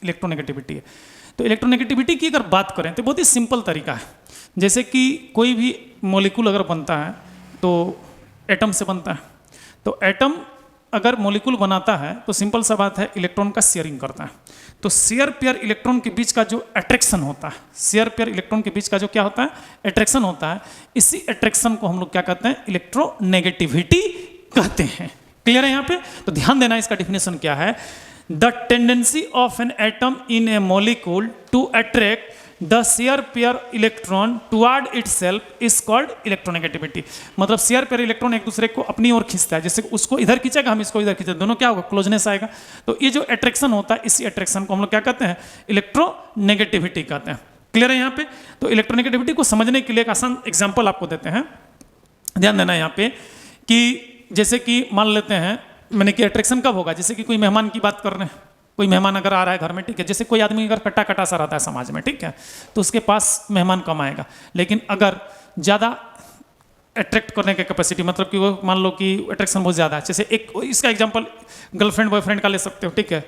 Electronegativity है। तो electronegativity की अगर बात करें तो बहुत ही सिंपल तरीका है। जैसे कि कोई भी मॉलिक्यूल अगर बनता है तो एटम से बनता है। तो एटम अगर मॉलिक्यूल बनाता है तो सिंपल सा बात है, इलेक्ट्रॉन का शेयरिंग करता है। तो शेयर पेयर इलेक्ट्रॉन के बीच का जो अट्रैक्शन होता है, शेयर पेयर इलेक्ट्रॉन के बीच का जो क्या होता है, अट्रैक्शन होता है, इसी अट्रैक्शन को हम लोग क्या कहते हैं, इलेक्ट्रोनेगेटिविटी कहते हैं। क्लियर है यहाँ पे? तो ध्यान देना, इसका डिफिनेशन क्या है। The tendency of an atom in a molecule to attract the share pair electron toward itself is called electronegativity. मतलब शेयर पेयर इलेक्ट्रॉन एक दूसरे को अपनी ओर खींचता है, जैसे उसको इधर खींचेगा, हम इसको इधर खींचेंगे, दोनों क्या होगा, क्लोजनेस आएगा। तो ये जो अट्रैक्शन होता है, इसी अट्रैक्शन को हम लोग क्या कहते हैं, इलेक्ट्रोनेगेटिविटी कहते हैं। क्लियर है यहाँ पे? तो इलेक्ट्रोनेगेटिविटी को समझने के लिए एक आसान एग्जाम्पल आपको देते हैं। ध्यान देना यहाँ पे कि जैसे कि मान लेते हैं, मैंने कि अट्रैक्शन कब होगा, जैसे कि कोई मेहमान की बात कर रहे हैं, कोई मेहमान अगर आ रहा है घर में, ठीक है, जैसे कोई आदमी अगर कट्टा कटा सा रहता है समाज में, ठीक है, तो उसके पास मेहमान कम आएगा। लेकिन अगर ज़्यादा अट्रैक्ट करने की कैपेसिटी, मतलब कि वो मान लो कि अट्रैक्शन बहुत ज़्यादा है, जैसे एक इसका एग्जांपल गर्लफ्रेंड बॉयफ्रेंड का ले सकते हो, ठीक है,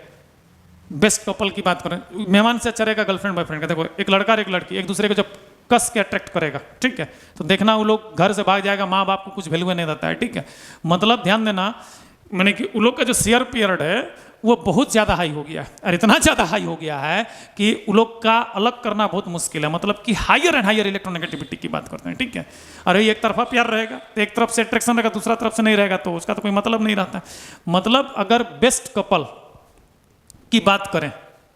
बेस्ट कपल की बात करें, मेहमान से अच्छा रहेगा गर्लफ्रेंड बॉयफ्रेंड का। देखो एक लड़का और एक लड़की एक दूसरे को जब कस के अट्रैक्ट करेगा, ठीक है, तो देखना वो लोग घर से भाग जाएगा, माँ बाप को कुछ वैल्यू नहीं देता है, ठीक है। मतलब ध्यान देना, मैंने कि उन लोग का जो शेयर पीरियड है वो बहुत ज़्यादा हाई हो गया है, और इतना ज़्यादा हाई हो गया है कि उन लोग का अलग करना बहुत मुश्किल है। मतलब कि हायर एंड हायर इलेक्ट्रोनेगेटिविटी की बात करते हैं, ठीक है। और ये एक तरफा प्यार रहेगा तो एक तरफ से अट्रैक्शन रहेगा, दूसरा तरफ से नहीं रहेगा, तो उसका तो कोई मतलब नहीं रहता। मतलब अगर बेस्ट कपल की बात करें,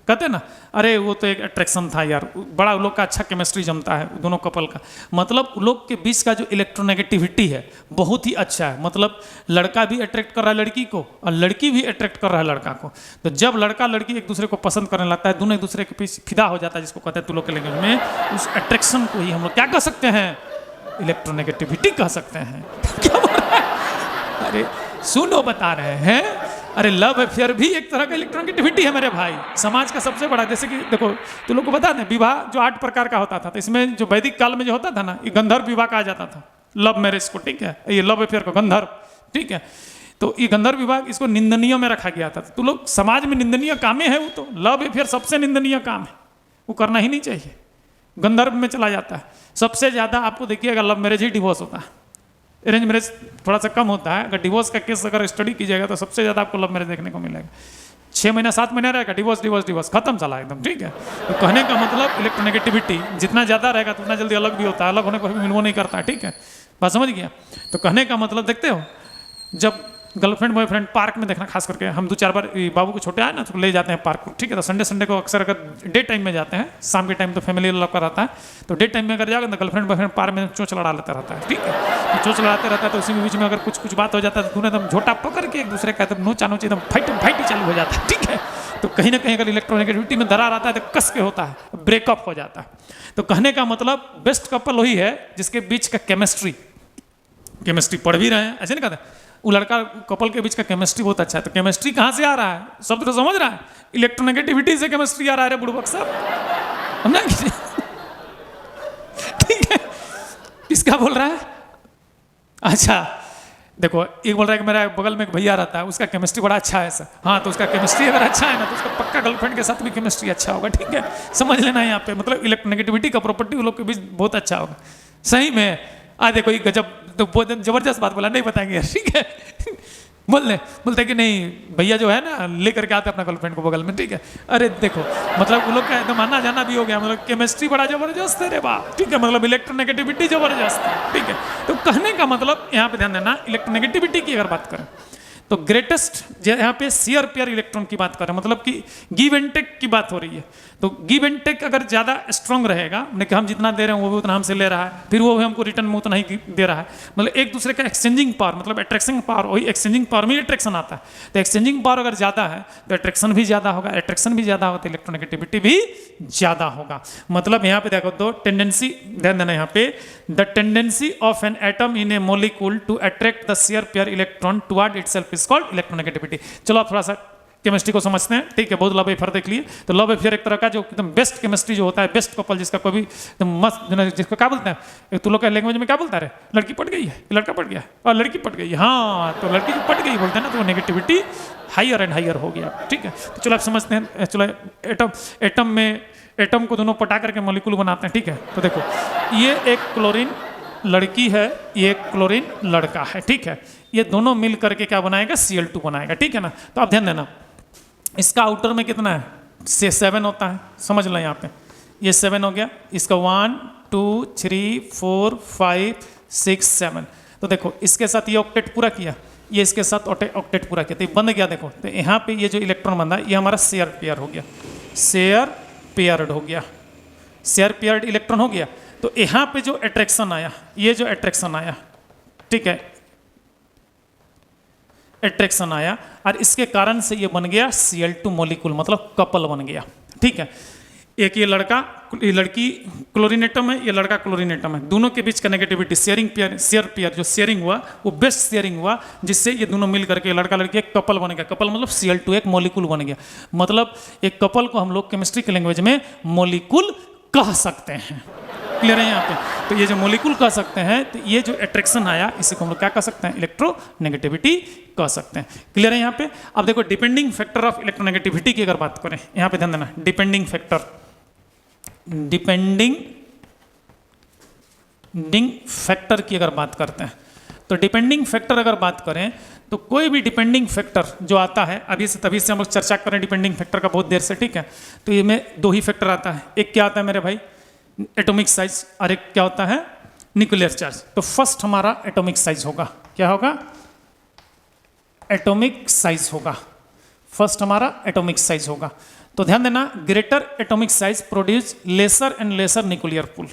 कहते हैं ना, अरे वो तो एक अट्रैक्शन था यार, बड़ा उन लोग का अच्छा केमिस्ट्री जमता है दोनों कपल का। मतलब उन लोग के बीच का जो इलेक्ट्रोनेगेटिविटी है बहुत ही अच्छा है। मतलब लड़का भी अट्रैक्ट कर रहा है लड़की को और लड़की भी अट्रैक्ट कर रहा है लड़का को। तो जब लड़का लड़की एक दूसरे को पसंद करने लगता है, दोनों एक दूसरे के पीछे फिदा हो जाता है, जिसको कहते हैं तुम लोग के लैंग्वेज में, उस अट्रैक्शन को ही हम लोग क्या कह सकते हैं, इलेक्ट्रोनेगेटिविटी कह सकते हैं। क्या बोल रहा है? अरे सुनो, बता रहे हैं, अरे लव अफेयर भी एक तरह का इलेक्ट्रोनेगेटिविटी है मेरे भाई, समाज का सबसे बड़ा। जैसे कि देखो तुम लोग को बता दें, विवाह जो 8 प्रकार का होता था, तो इसमें जो वैदिक काल में जो होता था ना, ये गंधर्व विवाह कहा जाता था, लव मैरिज को, ठीक है, ये लव अफेयर को गंधर्व, ठीक है। तो ये गंधर्व विवाह, इसको निंदनीय में रखा गया था। तो लोग समाज में निंदनीय काम है वो, तो लव अफेयर सबसे निंदनीय काम है, वो करना ही नहीं चाहिए, गंधर्व में चला जाता है। सबसे ज़्यादा आपको देखिएगा लव मैरिज ही डिवोर्स होता है, अरेंज मैरिज थोड़ा सा कम होता है। अगर डिवोर्स का केस अगर स्टडी कीजिएगा तो सबसे ज़्यादा आपको लव मैरिज देखने को मिलेगा। 6 महीना 7 महीना रहेगा, डिवोर्स डिवोर्स डिवोर्स खत्म चला एकदम, ठीक है। तो कहने का मतलब इलेक्ट्रोनेगेटिविटी जितना ज़्यादा रहेगा तो उतना जल्दी अलग भी होता है, अलग होने को भी मिलवो नहीं करता है, ठीक है, बात समझ गया। तो कहने का मतलब देखते हो, जब गर्लफ्रेंड बॉयफ्रेंड पार्क में देखना, खास करके हम 2-4 बार बाबू को छोटे आए ना तो ले जाते हैं पार्क को, ठीक है। तो संडे को अक्सर अगर डे टाइम में जाते हैं, शाम के टाइम तो फैमिली लव का रहता है, तो डे टाइम में अगर जाओगे तो गर्लफ्रेंड बॉयफ्रेंड पार्क में चोंच लड़ा लेता रहता है, ठीक है। तो चोंच लड़ाते रहता है, तो उसी में बीच में अगर कुछ बात हो जाता है तो दोनों एकदम झोटा पकड़ के एक दूसरे का एकदम नोचा नोची एकदम फाइट चालू हो जाता है, ठीक है। तो कहीं ना कहीं अगर इलेक्ट्रोनेगेटिविटी में दरार आता है तो कस के होता है, ब्रेकअप हो जाता है। तो कहने का मतलब बेस्ट कपल वही है जिसके बीच का केमिस्ट्री पढ़ भी रहे हैं, ऐसे नहीं कहते, वो लड़का कपल के बीच का केमिस्ट्री बहुत अच्छा है। तो केमिस्ट्री कहाँ से आ रहा है, सब तो समझ रहा है, इलेक्ट्रोनेगेटिविटी से केमिस्ट्री आ रहा है बुड़बक साहब, समझा? ठीक है, किसका बोल रहा है? अच्छा देखो, एक बोल रहा है कि मेरा बगल में एक भैया रहता है, उसका केमिस्ट्री बड़ा अच्छा है सर। हाँ, तो उसका केमिस्ट्री अगर अच्छा है ना तो उसका पक्का गर्लफ्रेंड के साथ भी केमिस्ट्री अच्छा होगा, ठीक है, समझ लेना यहाँ पे। मतलब इलेक्ट्रोनेगेटिविटी का प्रॉपर्टी उन लोग के बीच बहुत अच्छा होगा, सही में। देखो ये गजब, तो बहुत जबरदस्त बात बोला, नहीं बताएंगे, ठीक है। बोलते कि नहीं भैया जो है ना लेकर के आते अपना गर्लफ्रेंड को बगल में, ठीक है। अरे देखो मतलब उन लोग का एकदम आना जाना भी हो गया, मतलब केमिस्ट्री बड़ा जबरदस्त है रे बाप, ठीक है, मतलब इलेक्ट्रोनेगेटिविटी जबरदस्त है, ठीक है। तो कहने का मतलब यहाँ पे ध्यान देना, इलेक्ट्रोनेगेटिविटी की अगर बात करें तो ग्रेटेस्ट यहाँ पे शेयर पेयर इलेक्ट्रॉन की बात करें, मतलब कि गिव एंड टेक की बात हो रही है। तो गिव एंड टेक अगर ज़्यादा स्ट्रॉन्ग रहेगा, कि हम जितना दे रहे हैं वो भी उतना हमसे ले रहा है, फिर वो भी हमको रिटर्न में उतना ही दे रहा है, मतलब एक दूसरे का एक्सचेंजिंग पावर, मतलब अट्रैक्शन पावर, वही एक्सचेंजिंग पावर में अट्रैक्शन आता है। तो एक्सचेंजिंग पावर अगर ज़्यादा है तो अट्रैक्शन भी ज़्यादा होगा, अट्रैक्शन भी ज़्यादा होगा तो इलेक्ट्रोनेगेटिविटी भी ज़्यादा होगा। मतलब यहाँ पे देखो दो टेंडेंसी, ध्यान देना यहाँ पे, the tendency of an atom in a molecule to attract the share pair electron toward itself is called electronegativity. चलो आप थोड़ा सा केमिस्ट्री को समझते हैं, ठीक है, बहुत लव अफेयर देख लिए। तो लव अफेयर एक तरह का जो एकदम बेस्ट केमिस्ट्री जो होता है, बेस्ट कपल जिसका कोई भी एकदम मस्त, जिसको क्या बोलते हैं, एक तुम लोग का लैंग्वेज में क्या बोलता है, लड़की पट गई है, लड़का पट गया और लड़की पट गई, हाँ तो लड़की जो पट गई बोलते हैं ना, तो वो नेगेटिविटी हायर एंड हायर हो गया, ठीक है। तो चलो आप समझते हैं, चलो एटम को दोनों पटा करके मॉलिक्यूल बनाते हैं, ठीक है। तो देखो ये एक क्लोरीन लड़की है, ये एक क्लोरीन लड़का है, ठीक है। ये दोनों मिल करके क्या बनाएगा, Cl2 बनाएगा, ठीक है ना। तो आप ध्यान देना, इसका आउटर में कितना है, से 7 होता है, समझ लो यहाँ पे ये 7 हो गया, इसका 1 2 3 4 5 6 7। तो देखो इसके साथ ये ऑक्टेट पूरा किया, ये इसके साथ ऑक्टेट पूरा किया, तो ये बन गया। देखो तो यहाँ पे ये जो इलेक्ट्रॉन बंधा ये हमारा शेयर पेयर हो गया, शेयर पेयर्ड हो गया, शेयर पेयर्ड इलेक्ट्रॉन हो गया। तो यहाँ पे जो अट्रैक्शन आया, ये जो अट्रैक्शन आया, ठीक है, अट्रैक्शन आया और इसके कारण से ये बन गया Cl2 मॉलिक्यूल, मतलब कपल बन गया, ठीक है। एक ये लड़का, ये लड़की क्लोरीन एटम है, ये लड़का क्लोरीन एटम है, दोनों के बीच का negativity sharing pair, share pair जो शेयरिंग हुआ वो बेस्ट शेयरिंग हुआ, जिससे ये दोनों मिल करके लड़का लड़की एक कपल बन गया। कपल मतलब Cl2 एक मॉलिक्यूल बन गया, मतलब एक कपल को हम लोग केमिस्ट्री के लैंग्वेज में मॉलिक्यूल कह सकते हैं। क्लियर है यहाँ पे। तो ये जो मॉलिक्यूल कह सकते हैं, तो ये जो अट्रैक्शन आया इसी को हम लोग क्या कह सकते हैं, इलेक्ट्रोनेगेटिविटी कह सकते हैं। क्लियर है यहाँ पे। अब देखो डिपेंडिंग फैक्टर ऑफ इलेक्ट्रोनेगेटिविटी की अगर बात करें, यहाँ पे ध्यान देना, डिपेंडिंग फैक्टर की अगर बात करते हैं, तो डिपेंडिंग फैक्टर अगर बात करें तो कोई भी डिपेंडिंग फैक्टर जो आता है, अभी से तभी से हम लोग चर्चा कर रहे हैं डिपेंडिंग फैक्टर का बहुत देर से, ठीक है। तो ये में दो ही फैक्टर आता है, एक क्या आता है मेरे भाई, एटॉमिक साइज, और एक क्या होता है, न्यूक्लियर चार्ज। तो फर्स्ट हमारा एटॉमिक साइज होगा, क्या होगा, एटॉमिक साइज होगा, फर्स्ट हमारा एटॉमिक साइज होगा। तो ध्यान देना, greater atomic size produce lesser and lesser nuclear pull.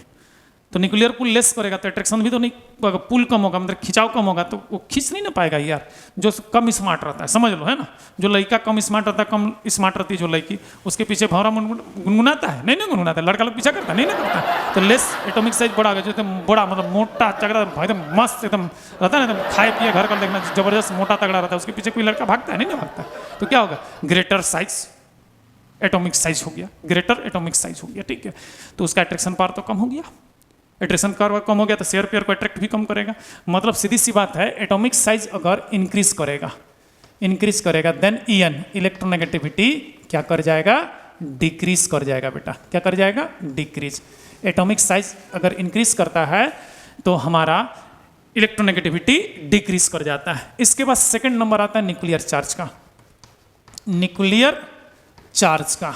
तो न्यूक्लियर पुल लेस करेगा तो अट्रैक्शन भी तो नहीं, पुल कम होगा, मतलब खिंचाव कम होगा, तो वो खींच नहीं ना पाएगा यार, जो कम स्मार्ट रहता है, समझ लो, है ना। जो लड़का कम स्मार्ट रहता है, कम स्मार्ट रहती है जो लड़की, उसके पीछे भौरा गुनगुनाता है, नहीं गुनगुनाता है, लड़का लोग पीछा करता है, नहीं करता। तो लेस एटॉमिक साइज बड़ा जो एकदम बड़ा, मतलब मोटा तगड़ा, एकदम मस्त एकदम रहता है ना, एकदम खाए पिए घर का देखना जबरदस्त मोटा तगड़ा रहता है, उसके पीछे कोई लड़का भागता है, नहीं भागता। तो क्या होगा, ग्रेटर साइज एटॉमिक साइज हो गया, ग्रेटर एटॉमिक साइज हो गया, ठीक है। तो उसका अट्रैक्शन पावर तो कम हो गया, एट्रैक्शन पावर कम हो गया तो शेयर पेयर को अट्रैक्ट भी कम करेगा। मतलब सीधी सी बात है, एटॉमिक साइज अगर इंक्रीज करेगा देन EN इलेक्ट्रोनेगेटिविटी क्या कर जाएगा, डिक्रीज कर जाएगा बेटा, क्या कर जाएगा, डिक्रीज। एटॉमिक साइज अगर इंक्रीज करता है तो हमारा इलेक्ट्रोनेगेटिविटी डिक्रीज कर जाता है। इसके बाद सेकंड नंबर आता है न्यूक्लियर चार्ज का, न्यूक्लियर चार्ज का।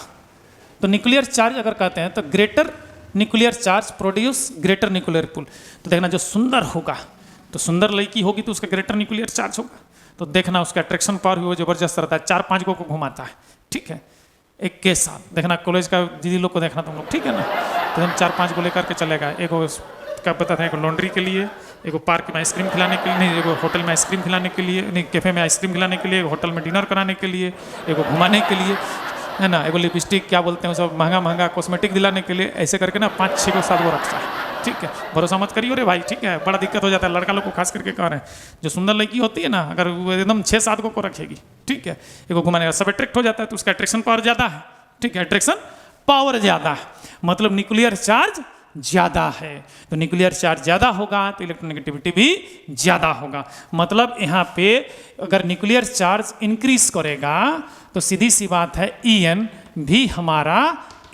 तो न्यूक्लियर चार्ज अगर कहते हैं तो greater nuclear charge produce greater nuclear pull. तो देखना जो सुंदर होगा, तो सुंदर लड़की होगी तो उसका ग्रेटर न्यूक्लियर चार्ज होगा, तो देखना उसका अट्रैक्शन पावर भी वो जबरदस्त रहता है, 4-5 को घुमाता है, ठीक है, एक के साथ। देखना कॉलेज का दीदी लोग को देखना तुम लोग, ठीक है ना, तो हम 4-5 को लेकर के चलेगा। एक क्या पता था, एक लॉन्ड्री के लिए, एक पार्क में आइसक्रीम खिलाने के लिए, नहीं एक होटल में आइसक्रीम खिलाने के लिए, नहीं कैफे में आइसक्रीम खिलाने के लिए, होटल में डिनर कराने के लिए, एक घुमाने के लिए, है ना, एगो लिपस्टिक क्या बोलते हैं सब महंगा कॉस्मेटिक दिलाने के लिए, ऐसे करके ना 5-6 को 7 को रखता है, ठीक है। भरोसा मत करिए रे भाई, ठीक है, बड़ा दिक्कत हो जाता है लड़का लोग को, खास करके कह रहे हैं। जो सुंदर लड़की होती है ना, अगर वो एकदम 6-7 को रखेगी, ठीक है, एगो घुमाने सब अट्रैक्ट हो जाता है, तो उसका अट्रैक्शन पावर ज़्यादा है, ठीक है, अट्रैक्शन पावर ज़्यादा है, मतलब न्यूक्लियर चार्ज ज़्यादा है। तो न्यूक्लियर चार्ज ज़्यादा होगा तो इलेक्ट्रोनेगेटिविटी भी ज़्यादा होगा। मतलब यहाँ पे अगर न्यूक्लियर चार्ज इंक्रीज करेगा तो सीधी सी बात है EN भी हमारा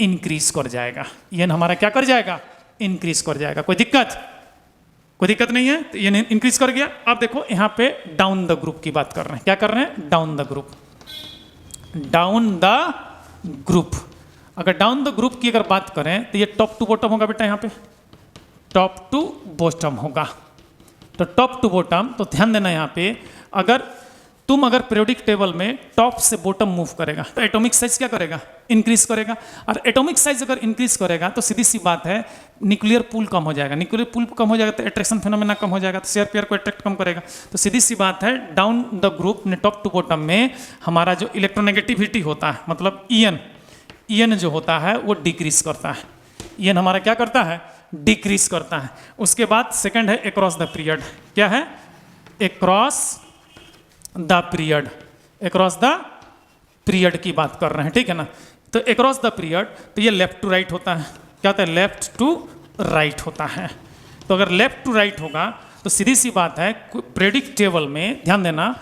इंक्रीज कर जाएगा, EN हमारा क्या कर जाएगा, इंक्रीज कर जाएगा। कोई दिक्कत नहीं है, तो EN इंक्रीज कर गया। अब देखो यहाँ पे डाउन द ग्रुप की बात कर रहे हैं, क्या कर रहे हैं, डाउन द ग्रुप। अगर डाउन द ग्रुप की अगर बात करें तो ये टॉप टू बॉटम होगा बेटा, यहाँ पे टॉप टू बॉटम होगा। तो टॉप टू बॉटम, तो ध्यान देना यहाँ पे, अगर तुम पीरियोडिक टेबल में टॉप से बॉटम मूव करेगा तो एटॉमिक साइज क्या करेगा, इंक्रीज करेगा। और एटॉमिक साइज अगर इंक्रीज करेगा तो सीधी सी बात है न्यूक्लियर पूल कम हो जाएगा, न्यूक्लियर पूल कम हो जाएगा तो अट्रैक्शन फिनोमेना कम हो जाएगा, तो शेयर पेयर को अट्रैक्ट कम करेगा। तो सीधी सी बात है डाउन द ग्रुप ने टॉप टू बॉटम में हमारा जो इलेक्ट्रोनेगेटिविटी होता है, मतलब EN जो होता है वो डिक्रीज करता है, EN हमारा क्या करता है, डिक्रीज करता है। उसके बाद सेकंड है अक्रॉस द पीरियड, क्या है, अक्रॉस द पीरियड पीरियड की बात कर रहे हैं, ठीक है ना। तो अक्रॉस द पीरियड तो ये लेफ्ट टू राइट होता है, क्या होता है, लेफ्ट टू राइट होता है। तो अगर लेफ्ट टू राइट होगा तो सीधी सी बात है, पीरियोडिक टेबल में ध्यान देना,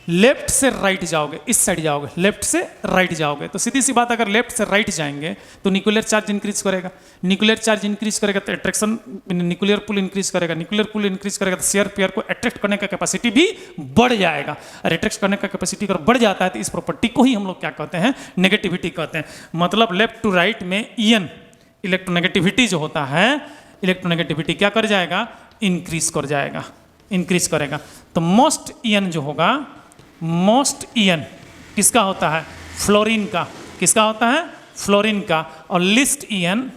लेफ्ट से राइट जाओगे, इस साइड जाओगे, लेफ्ट से राइट जाओगे, तो सीधी सी बात अगर लेफ्ट से राइट जाएंगे तो न्यूक्लियर चार्ज इंक्रीज करेगा, न्यूक्लियर चार्ज इंक्रीज करेगा तो अट्रैक्शन, न्यूक्लियर पुल इंक्रीज करेगा, न्यूक्लियर पुल इंक्रीज करेगा तो शेयर पेयर को अट्रैक्ट करने का कैपेसिटी भी बढ़ जाएगा, और अट्रैक्ट करने का कैपेसिटी अगर बढ़ जाता है तो इस प्रॉपर्टी को ही हम लोग क्या कहते हैं, नेगेटिविटी कहते हैं। मतलब लेफ्ट टू राइट में ईएन इलेक्ट्रोनेगेटिविटी जो होता है, इलेक्ट्रोनेगेटिविटी क्या कर जाएगा, इंक्रीज कर जाएगा, इंक्रीज करेगा। तो मोस्ट ईएन जो होगा, मोस्ट ईएन किसका होता है, फ्लोरीन का, किसका होता है, फ्लोरीन का। और लिस्ट ईएन,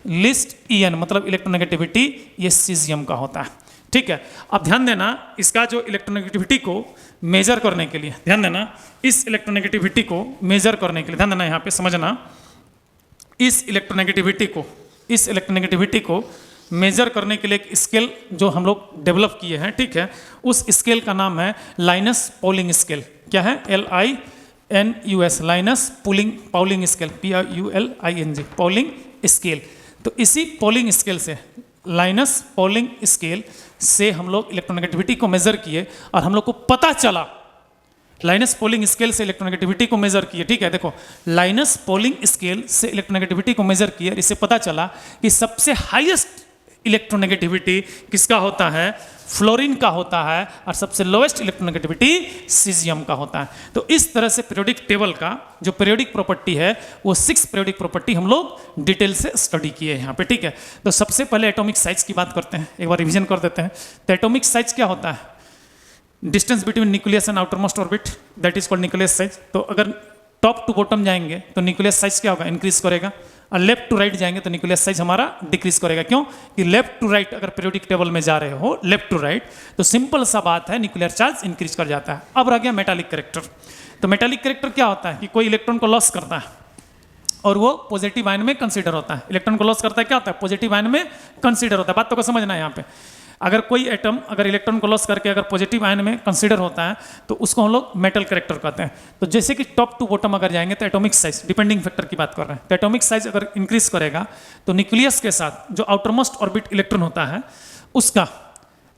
लिस्ट ईएन मतलब इलेक्ट्रोनेगेटिविटी ये सीजियम का होता है, ठीक है। अब ध्यान देना, इसका जो इलेक्ट्रोनेगेटिविटी को मेजर करने के लिए, ध्यान देना, इस इलेक्ट्रोनेगेटिविटी को मेजर करने के लिए, ध्यान देना यहाँ पे समझना, इस इलेक्ट्रोनेगेटिविटी को मेजर करने के लिए एक स्केल जो हम लोग डेवलप किए हैं, ठीक है, उस स्केल का नाम है लाइनस पॉलिंग स्केल। क्या है, LINUS, Linus Pauling scale, PULING, Pauling scale. तो इसी पॉलिंग स्केल से, लाइनस पॉलिंग स्केल से हम लोग इलेक्ट्रोनेगेटिविटी को मेजर किए और हम लोग को पता चला, लाइनस पॉलिंग स्केल से इलेक्ट्रोनेगेटिविटी को मेजर किए, ठीक है। देखो, लाइनस पॉलिंग स्केल से इलेक्ट्रोनेगेटिविटी को मेजर किए, इससे पता चला कि सबसे हाईएस्ट इलेक्ट्रोनेगेटिविटी किसका होता है, फ्लोरीन का होता है, और सबसे लोएस्ट इलेक्ट्रोनेगेटिविटी सीजियम का होता है। तो इस तरह से पीरियोडिक टेबल का जो पीरियोडिक प्रॉपर्टी है वो 6 पीरियोडिक प्रॉपर्टी हम लोग डिटेल से स्टडी किए हैं यहाँ पे, ठीक है। तो सबसे पहले एटॉमिक साइज की बात करते हैं, एक बार रिवीजन कर देते हैं। तो एटॉमिक साइज क्या होता है, distance between nucleus and outer most orbit, that is called nucleus size. तो अगर टॉप टू बॉटम जाएंगे तो न्यूक्लियस साइज क्या होगा, इंक्रीज करेगा, और लेफ्ट टू राइट जाएंगे तो न्यूक्लियस साइज हमारा डिक्रीज करेगा। क्यों कि लेफ्ट टू राइट अगर पीरियोडिक टेबल में जा रहे हो, लेफ्ट टू राइट, तो सिंपल सा बात है, न्यूक्लियर चार्ज इंक्रीज कर जाता है। अब रह गया मेटालिक कैरेक्टर। तो मेटालिक कैरेक्टर क्या होता है कि कोई इलेक्ट्रॉन को लॉस करता है और वो पॉजिटिव आयन में कंसीडर होता है। इलेक्ट्रॉन को लॉस करता है, क्या होता है, पॉजिटिव आयन में कंसीडर होता है। बात तो को समझना है यहाँ पे, अगर कोई एटम अगर इलेक्ट्रॉन को लॉस करके अगर पॉजिटिव आयन में कंसीडर होता है तो उसको हम लोग मेटल कैरेक्टर कहते हैं। तो जैसे कि टॉप टू बॉटम अगर जाएंगे तो एटॉमिक साइज, डिपेंडिंग फैक्टर की बात कर रहे हैं, तो एटॉमिक साइज अगर इंक्रीज करेगा तो न्यूक्लियस के साथ जो आउटरमोस्ट ऑर्बिट इलेक्ट्रॉन होता है उसका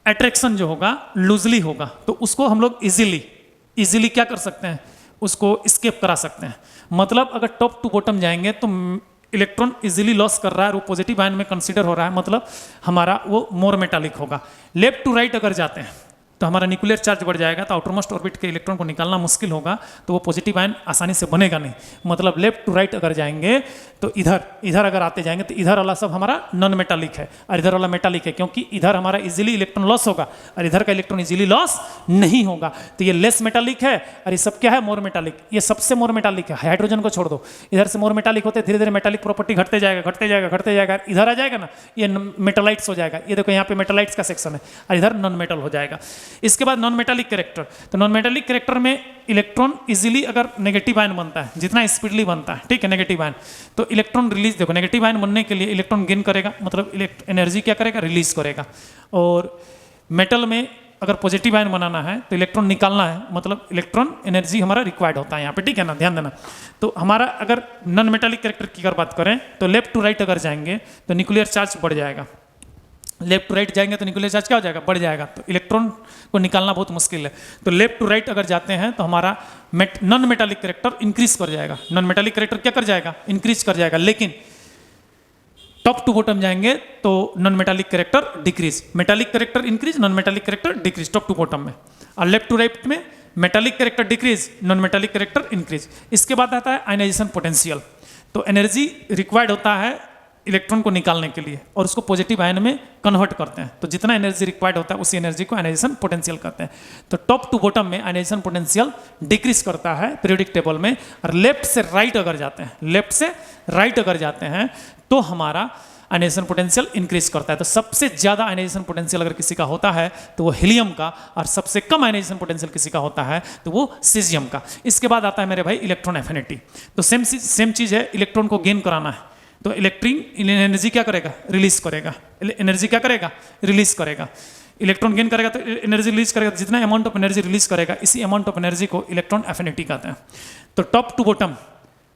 अट्रैक्शन जो होगा लूजली होगा, तो उसको हम लोग इजीली क्या कर सकते हैं, उसको स्केप करा सकते हैं। मतलब अगर टॉप टू बॉटम जाएंगे तो इलेक्ट्रॉन इजीली लॉस कर रहा है, वो पॉजिटिव आयन में कंसीडर हो रहा है, मतलब हमारा वो मोर मेटालिक होगा। लेफ्ट टू राइट अगर जाते हैं तो हमारा न्यूक्लियर चार्ज बढ़ जाएगा, तो आउटरमोस्ट ऑर्बिट के इलेक्ट्रॉन को निकालना मुश्किल होगा, तो वो पॉजिटिव आयन आसानी से बनेगा नहीं। मतलब लेफ्ट टू राइट अगर जाएंगे तो इधर अगर आते जाएंगे तो इधर वाला सब हमारा नॉन मेटालिक है और इधर वाला मेटालिक है, क्योंकि इधर हमारा इजीली इलेक्ट्रॉन लॉस होगा और इधर का इलेक्ट्रॉन इजीली लॉस नहीं होगा। तो ये लेस मेटालिक है और ये सब क्या है, मोर मेटालिक। ये सबसे मोर मेटालिक है, हाइड्रोजन को छोड़ दो, इधर से मोर मेटालिक होते धीरे धीरे मेटालिक प्रॉपर्टी घटते जाएगा, इधर आ जाएगा ना, ये मेटालाइट्स हो जाएगा। ये देखो यहाँ पे मेटालाइट्स का सेक्शन है और इधर नॉन मेटल हो जाएगा। इसके बाद नॉन मेटालिक कैरेक्टर, तो नॉन मेटालिक कैरेक्टर में इलेक्ट्रॉन इजीली अगर नेगेटिव आयन बनता है, जितना स्पीडली बनता है, ठीक है, नेगेटिव आयन, तो इलेक्ट्रॉन रिलीज, देखो नेगेटिव आयन बनने के लिए इलेक्ट्रॉन गेन करेगा, मतलब एनर्जी क्या करेगा, रिलीज करेगा। और मेटल में अगर पॉजिटिव आयन बनाना है तो इलेक्ट्रॉन निकालना है, मतलब इलेक्ट्रॉन एनर्जी हमारा रिक्वायर्ड होता है यहाँ पे, ठीक है ना, ध्यान देना। तो हमारा अगर नॉन मेटालिक कैरेक्टर की अगर बात करें तो लेफ्ट टू राइट अगर जाएंगे तो न्यूक्लियर चार्ज बढ़ जाएगा, लेफ्ट टू राइट जाएंगे तो न्यूक्लियर चार्ज क्या हो जाएगा, बढ़ जाएगा, तो इलेक्ट्रॉन को निकालना बहुत मुश्किल है। तो लेफ्ट टू राइट अगर जाते हैं तो हमारा नॉन मेटालिक कैरेक्टर इंक्रीज कर जाएगा, नॉन मेटालिक कैरेक्टर क्या कर जाएगा, इंक्रीज कर जाएगा। लेकिन टॉप टू बॉटम जाएंगे तो non metallic character decrease, metallic character increase, non metallic character decrease top to bottom में। और लेफ्ट टू राइट में metallic character decrease, non metallic character increase. इसके बाद आता है आयनाइजेशन पोटेंशियल। तो एनर्जी रिक्वायर्ड होता है इलेक्ट्रॉन को निकालने के लिए और उसको पॉजिटिव आयन में कन्वर्ट करते हैं। तो जितना एनर्जी रिक्वायर्ड होता है उसी एनर्जी को आयनाइजेशन पोटेंशियल कहते हैं। तो टॉप टू बॉटम में आयनाइजेशन पोटेंशियल डिक्रीज करता है पीरियोडिक टेबल में। और लेफ्ट से राइट अगर जाते हैं तो हमारा आयनाइजेशन पोटेंशियल इंक्रीज करता है। तो सबसे ज्यादा आयनाइजेशन पोटेंशियल अगर किसी का होता है तो वो हीलियम का, और सबसे कम आयनाइजेशन पोटेंशियल किसी का होता है तो वो सीजियम का। इसके बाद आता है मेरे भाई इलेक्ट्रॉन एफिनिटी। तो सेम चीज है, इलेक्ट्रॉन को गेन कराना है तो इलेक्ट्रिक एनर्जी क्या करेगा, रिलीज करेगा, एनर्जी क्या करेगा, रिलीज करेगा। इलेक्ट्रॉन गेन करेगा तो एनर्जी रिलीज करेगा, जितना अमाउंट ऑफ एनर्जी रिलीज करेगा इसी अमाउंट ऑफ एनर्जी को इलेक्ट्रॉन एफिनिटी कहते हैं। तो टॉप टू बॉटम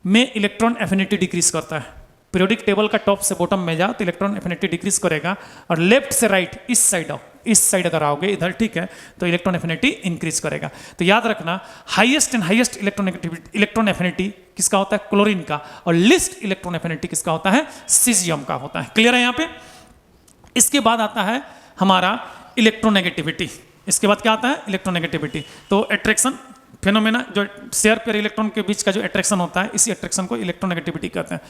में इलेक्ट्रॉन एफिनिटी डिक्रीज करता है। पीरियोडिक टेबल का टॉप से बॉटम में जाओ तो इलेक्ट्रॉन एफिनिटी डिक्रीज करेगा, और लेफ्ट से राइट इस साइड आओ, इस साइड अगर आओगे इधर, ठीक है, तो इलेक्ट्रॉन एफिनिटी इंक्रीज करेगा। तो याद रखना highest and highest electron affinity किसका होता है? क्लोरीन का। और लिस्ट इलेक्ट्रॉन एफिनिटी किसका होता है? सीजियम का होता है। क्लियर है यहाँ पे? इसके बाद आता है हमारा इलेक्ट्रोनेगेटिविटी। इसके बाद क्या आता है? इलेक्ट्रोनेगेटिविटी। तो अट्रैक्शन फेनोमेना, जो शेयर पेयर इलेक्ट्रॉन के बीच का जो अट्रैक्शन होता है, इसी अट्रैक्शन को इलेक्ट्रोनेगेटिविटी कहते हैं।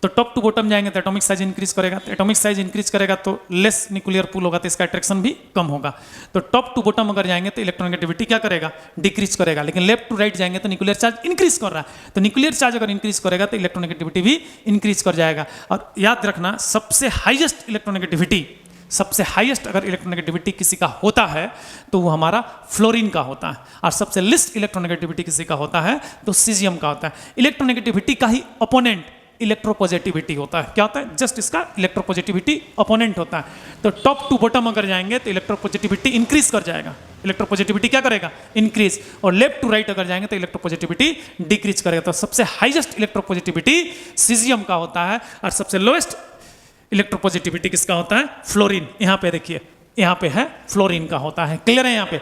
तो टॉप टू बॉटम जाएंगे तो एटॉमिक साइज इंक्रीज करेगा, तो एटॉमिक साइज इंक्रीज करेगा तो लेस न्यूक्लियर पूल होगा, तो इसका अट्रैक्शन भी कम होगा। तो टॉप टू बॉटम अगर जाएंगे तो इलेक्ट्रोनेगेटिविटी क्या करेगा? डिक्रीज करेगा। लेकिन लेफ्ट टू राइट जाएंगे तो न्यूक्लियर चार्ज इंक्रीज कर रहा है, तो न्यूक्लियर चार्ज अगर इंक्रीज करेगा तो इलेक्ट्रोनेगेटिविटी भी इंक्रीज कर जाएगा। और याद रखना सबसे हाईएस्ट इलेक्ट्रोनेगेटिविटी, सबसे हाईएस्ट अगर इलेक्ट्रोनेगेटिविटी किसी का होता है तो वो हमारा फ्लोरीन का होता है, और सबसे लिस्ट इलेक्ट्रोनेगेटिविटी किसी का होता है तो सीजियम का होता है। इलेक्ट्रोनेगेटिविटी का ही अपोनेंट इलेक्ट्रोपॉजिटिविटी होता है। क्या होता है? जस्ट इसका इलेक्ट्रोपॉजिटिविटी अपोनेंट होता है। तो टॉप टू बॉटम अगर जाएंगे तो इलेक्ट्रोपॉजिटिविटी इंक्रीज कर जाएगा, इलेक्ट्रोपॉजिटिविटी क्या करेगा? इंक्रीज। और लेफ्ट टू राइट अगर जाएंगे तो इलेक्ट्रोपॉजिटिविटी डिक्रीज करेगा। तो सबसे हाईएस्ट इलेक्ट्रोपॉजिटिविटी सीजियम का होता है, और सबसे लोएस्ट इलेक्ट्रोपॉजिटिविटी किसका होता है? फ्लोरीन। यहाँ पे देखिए, यहाँ पे है फ्लोरीन का होता है। क्लियर है यहाँ पे?